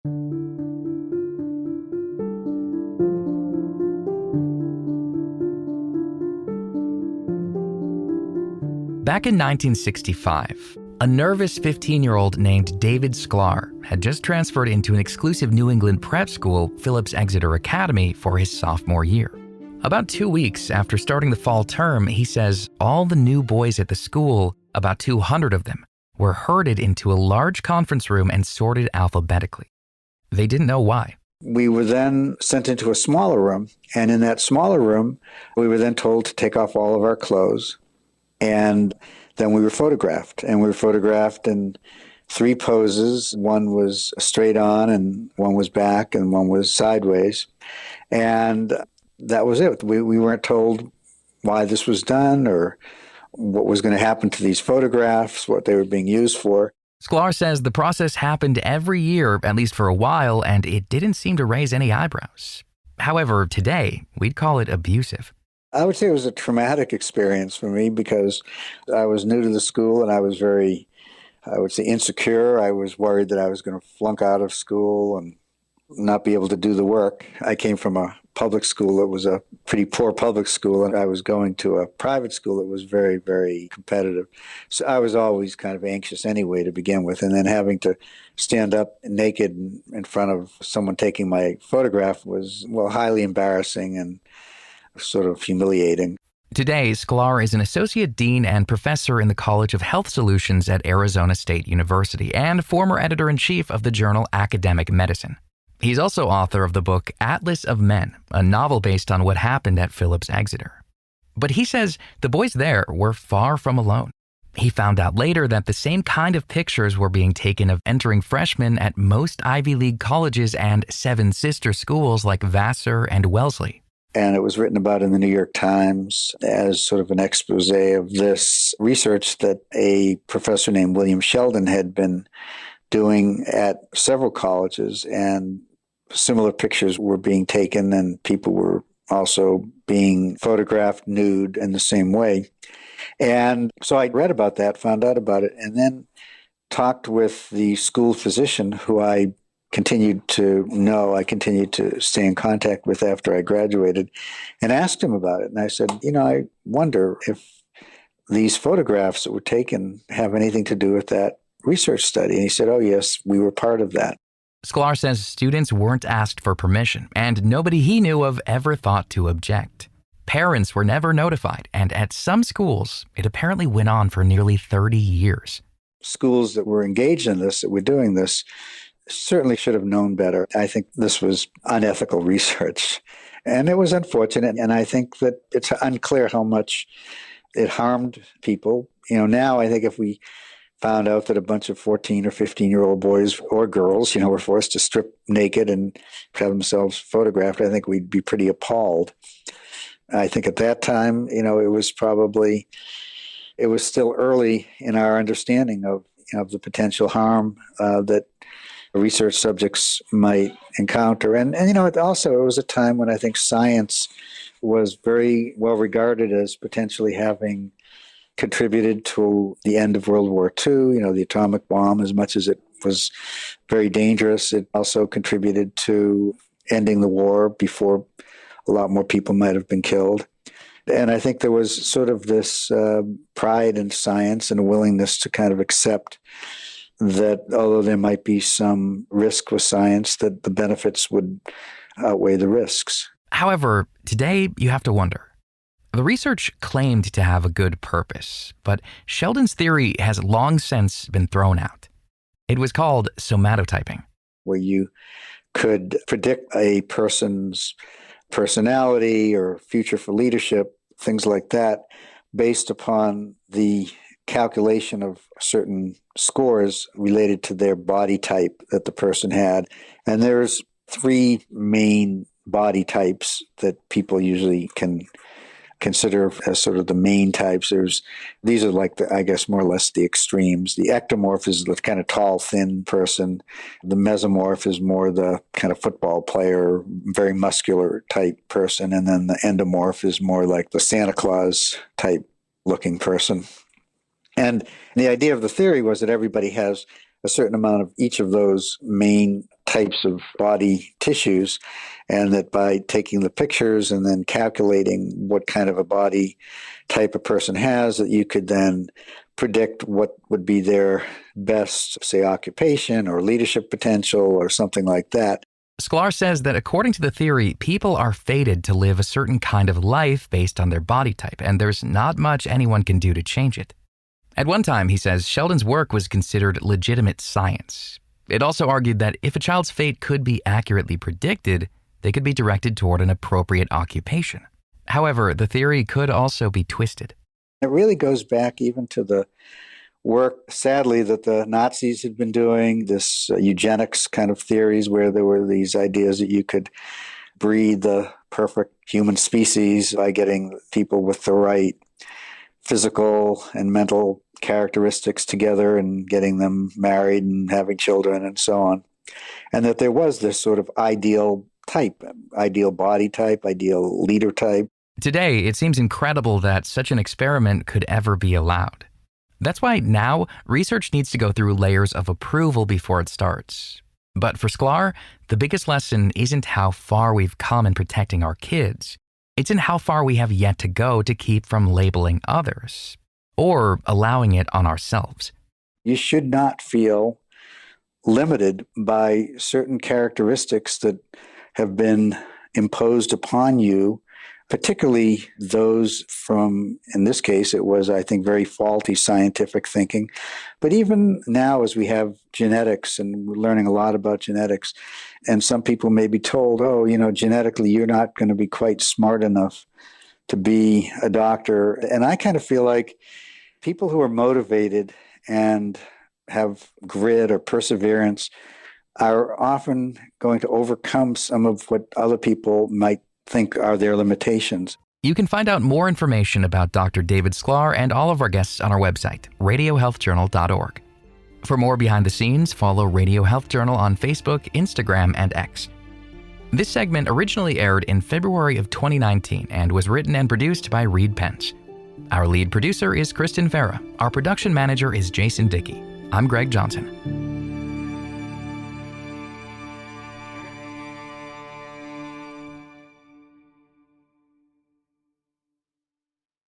Back in 1965, a nervous 15-year-old named David Sklar had just transferred into an exclusive New England prep school, Phillips Exeter Academy, for his sophomore year. About 2 weeks after starting the fall term, he says all the new boys at the school, about 200 of them, were herded into a large conference room and sorted alphabetically. They didn't know why. We were then sent into a smaller room, and in that smaller room, we were then told to take off all of our clothes, and then we were photographed, and we were photographed in 3 poses. One was straight on, and one was back, and one was sideways, and that was it. We weren't told why this was done or what was going to happen to these photographs, what they were being used for. Sklar says the process happened every year, at least for a while, and it didn't seem to raise any eyebrows. However, today, we'd call it abusive. I would say it was a traumatic experience for me because I was new to the school and I was very, I would say, insecure. I was worried that I was going to flunk out of school and not be able to do the work. I came from a public school that was a pretty poor public school, and I was going to a private school that was very, very competitive. So I was always kind of anxious anyway to begin with, and then having to stand up naked in front of someone taking my photograph was, well, highly embarrassing and sort of humiliating. Today, Sklar is an associate dean and professor in the College of Health Solutions at Arizona State University and former editor-in-chief of the journal Academic Medicine. He's also author of the book Atlas of Men, a novel based on what happened at Phillips Exeter. But he says the boys there were far from alone. He found out later that the same kind of pictures were being taken of entering freshmen at most Ivy League colleges and 7 sister schools like Vassar and Wellesley. And it was written about in the New York Times as sort of an expose of this research that a professor named William Sheldon had been doing at several colleges, and similar pictures were being taken and people were also being photographed nude in the same way. And so I read about that, found out about it, and then talked with the school physician who I continued to know, I continued to stay in contact with after I graduated, and asked him about it. And I said, I wonder if these photographs that were taken have anything to do with that research study. And he said, oh, yes, we were part of that. Sklar says students weren't asked for permission, and nobody he knew of ever thought to object. Parents were never notified, and at some schools, it apparently went on for nearly 30 years. Schools that were engaged in this, that were doing this, certainly should have known better. I think this was unethical research, and it was unfortunate, and I think that it's unclear how much it harmed people. Now I think if we found out that a bunch of 14 or 15-year-old boys or girls, were forced to strip naked and have themselves photographed, I think we'd be pretty appalled. I think at that time, it was still early in our understanding of the potential harm that research subjects might encounter. And it was a time when I think science was very well regarded as potentially having contributed to the end of World War II. The atomic bomb, as much as it was very dangerous, it also contributed to ending the war before a lot more people might have been killed. And I think there was sort of this pride in science and a willingness to kind of accept that although there might be some risk with science, that the benefits would outweigh the risks. However, today you have to wonder. The research claimed to have a good purpose, but Sheldon's theory has long since been thrown out. It was called somatotyping, where you could predict a person's personality or future for leadership, things like that, based upon the calculation of certain scores related to their body type that the person had. And there's 3 main body types that people usually can consider as sort of the main types. These are like more or less the extremes. The ectomorph is the kind of tall, thin person. The mesomorph is more the kind of football player, very muscular type person. And then the endomorph is more like the Santa Claus type looking person. And the idea of the theory was that everybody has a certain amount of each of those main types of body tissues, and that by taking the pictures and then calculating what kind of a body type a person has, that you could then predict what would be their best, say, occupation or leadership potential or something like that. Sklar says that according to the theory, people are fated to live a certain kind of life based on their body type, and there's not much anyone can do to change it. At one time, he says, Sheldon's work was considered legitimate science. It also argued that if a child's fate could be accurately predicted, they could be directed toward an appropriate occupation. However, the theory could also be twisted. It really goes back even to the work, sadly, that the Nazis had been doing, this eugenics kind of theories where there were these ideas that you could breed the perfect human species by getting people with the right physical and mental characteristics together and getting them married and having children and so on. And that there was this sort of ideal type, ideal body type, ideal leader type. Today, it seems incredible that such an experiment could ever be allowed. That's why now research needs to go through layers of approval before it starts. But for Sklar, the biggest lesson isn't how far we've come in protecting our kids. It's in how far we have yet to go to keep from labeling others or allowing it on ourselves. You should not feel limited by certain characteristics that have been imposed upon you, particularly those from, in this case, it was, I think, very faulty scientific thinking. But even now, as we have genetics and we're learning a lot about genetics, and some people may be told, oh, genetically, you're not going to be quite smart enough to be a doctor. And I kind of feel like people who are motivated and have grit or perseverance are often going to overcome some of what other people might think are their limitations. You can find out more information about Dr. David Sklar and all of our guests on our website, radiohealthjournal.org. For more behind the scenes, follow Radio Health Journal on Facebook, Instagram, and X. This segment originally aired in February of 2019 and was written and produced by Reed Pence. Our lead producer is Kristen Farah. Our production manager is Jason Dickey. I'm Greg Johnson.